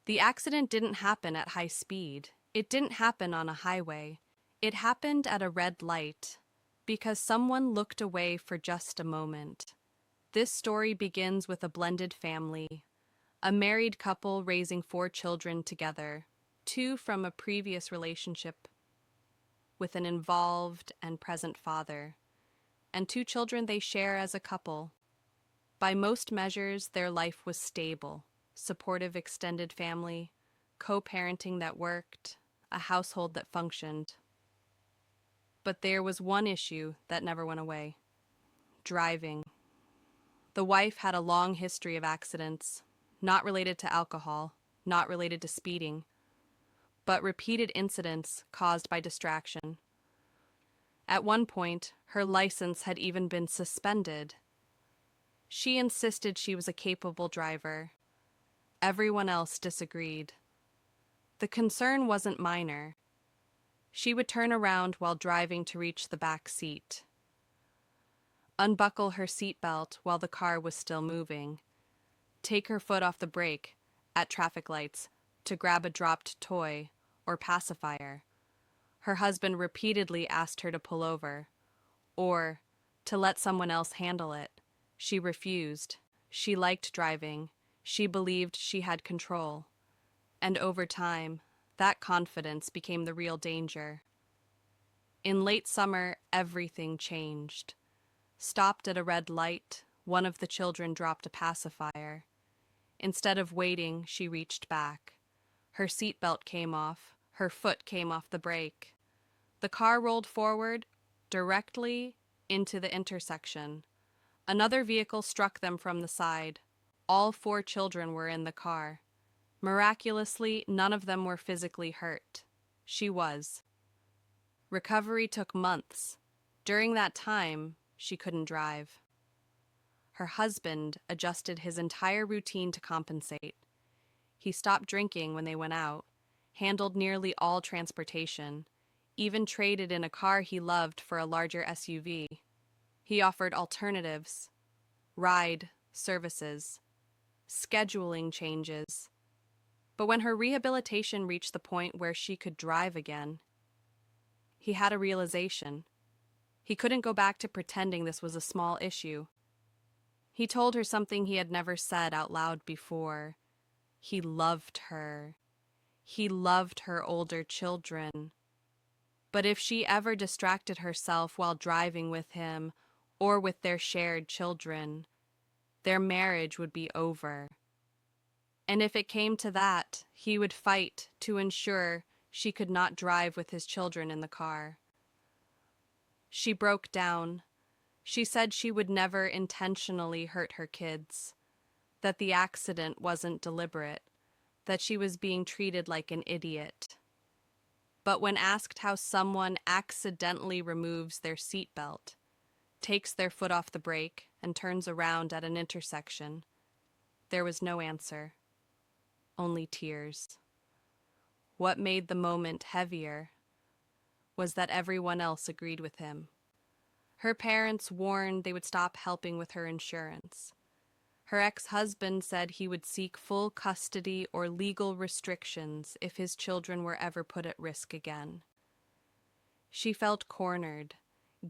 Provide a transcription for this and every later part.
The accident didn't happen at high speed. It didn't happen on a highway. It happened at a red light because someone looked away for just a moment. This story begins with a blended family, a married couple raising 4 children together, 2 from a previous relationship with an involved and present father, and 2 children they share as a couple. By most measures, their life was stable, supportive extended family, co-parenting that worked, a household that functioned. But there was one issue that never went away: driving. The wife had a long history of accidents, not related to alcohol, not related to speeding, but repeated incidents caused by distraction. At one point, her license had even been suspended. She insisted she was a capable driver. Everyone else disagreed. The concern wasn't minor. She would turn around while driving to reach the back seat, unbuckle her seatbelt while the car was still moving, take her foot off the brake at traffic lights to grab a dropped toy or pacifier. Her husband repeatedly asked her to pull over or to let someone else handle it. She refused. She liked driving. She believed she had control. And over time, that confidence became the real danger. In late summer, everything changed. Stopped at a red light, one of the children dropped a pacifier. Instead of waiting, she reached back. Her seatbelt came off. Her foot came off the brake. The car rolled forward, directly into the intersection. Another vehicle struck them from the side. All 4 children were in the car. Miraculously, none of them were physically hurt. She was. Recovery took months. During that time, she couldn't drive. Her husband adjusted his entire routine to compensate. He stopped drinking when they went out, handled nearly all transportation, even traded in a car he loved for a larger SUV. He offered alternatives, ride services, scheduling changes. But when her rehabilitation reached the point where she could drive again, he had a realization. He couldn't go back to pretending this was a small issue. He told her something he had never said out loud before. He loved her. He loved her older children. But if she ever distracted herself while driving with him or with their shared children, their marriage would be over. And if it came to that, he would fight to ensure she could not drive with his children in the car. She broke down. She said she would never intentionally hurt her kids, that the accident wasn't deliberate, that she was being treated like an idiot. But when asked how someone accidentally removes their seatbelt, takes their foot off the brake, and turns around at an intersection, there was no answer, only tears. What made the moment heavier was that everyone else agreed with him. Her parents warned they would stop helping with her insurance. Her ex-husband said he would seek full custody or legal restrictions if his children were ever put at risk again. She felt cornered,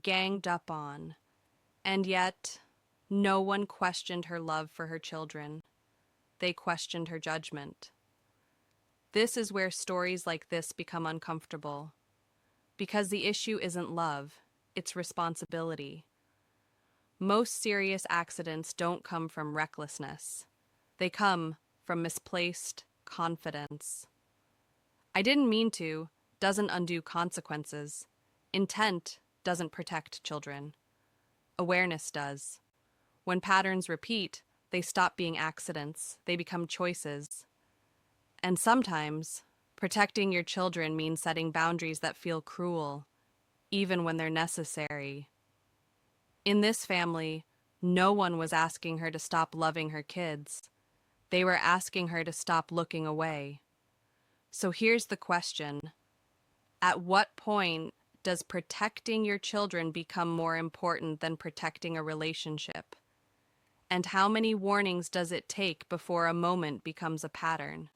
ganged up on, and yet no one questioned her love for her children. They questioned her judgment. This is where stories like this become uncomfortable, because the issue isn't love, it's responsibility. Most serious accidents don't come from recklessness. They come from misplaced confidence. I didn't mean to doesn't undo consequences. Intent doesn't protect children. Awareness does. When patterns repeat, they stop being accidents. They become choices. And sometimes, protecting your children means setting boundaries that feel cruel, even when they're necessary. In this family, no one was asking her to stop loving her kids. They were asking her to stop looking away. So here's the question. At what point does protecting your children become more important than protecting a relationship? And how many warnings does it take before a moment becomes a pattern?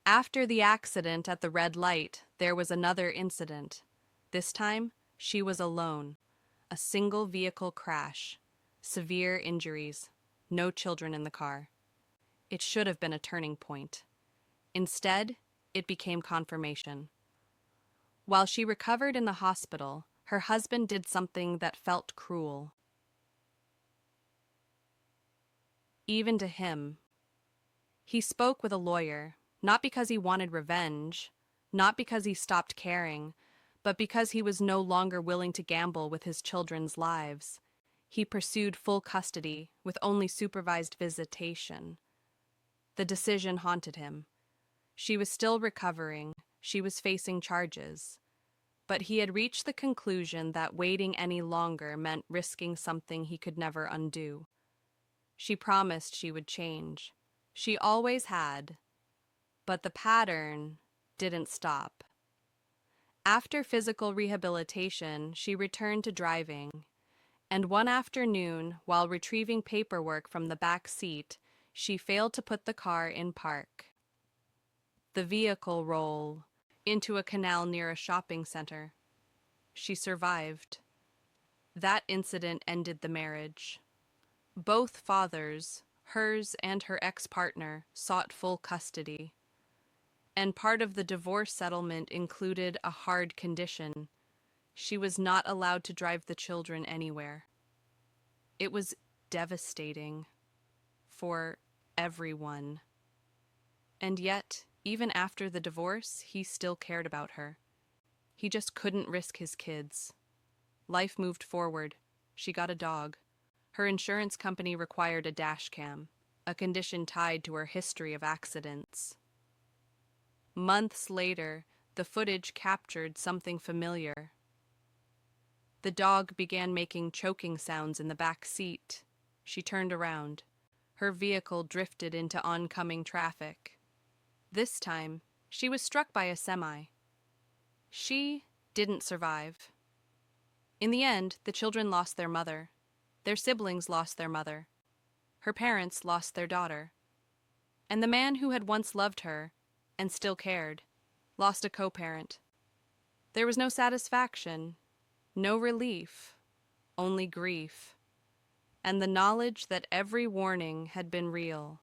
After the accident at the red light, there was another incident. This time, she was alone. A single vehicle crash. Severe injuries. No children in the car. It should have been a turning point. Instead, it became confirmation. While she recovered in the hospital, her husband did something that felt cruel. Even to him. He spoke with a lawyer, not because he wanted revenge, not because he stopped caring, but because he was no longer willing to gamble with his children's lives. He pursued full custody with only supervised visitation. The decision haunted him. She was still recovering, she was facing charges. But he had reached the conclusion that waiting any longer meant risking something he could never undo. She promised she would change. She always had. But the pattern didn't stop. After physical rehabilitation, she returned to driving. And one afternoon, while retrieving paperwork from the back seat, she failed to put the car in park. The vehicle rolled into a canal near a shopping center. She survived. That incident ended the marriage. Both fathers, hers and her ex-partner, sought full custody. And part of the divorce settlement included a hard condition. She was not allowed to drive the children anywhere. It was devastating for everyone. And yet, even after the divorce, he still cared about her. He just couldn't risk his kids. Life moved forward. She got a dog. Her insurance company required a dash cam, a condition tied to her history of accidents. Months later, the footage captured something familiar. The dog began making choking sounds in the back seat. She turned around. Her vehicle drifted into oncoming traffic. This time, she was struck by a semi. She didn't survive. In the end, the children lost their mother. Their siblings lost their mother. Her parents lost their daughter. And the man who had once loved her, and still cared, lost a co-parent. There was no satisfaction, no relief, only grief, and the knowledge that every warning had been real.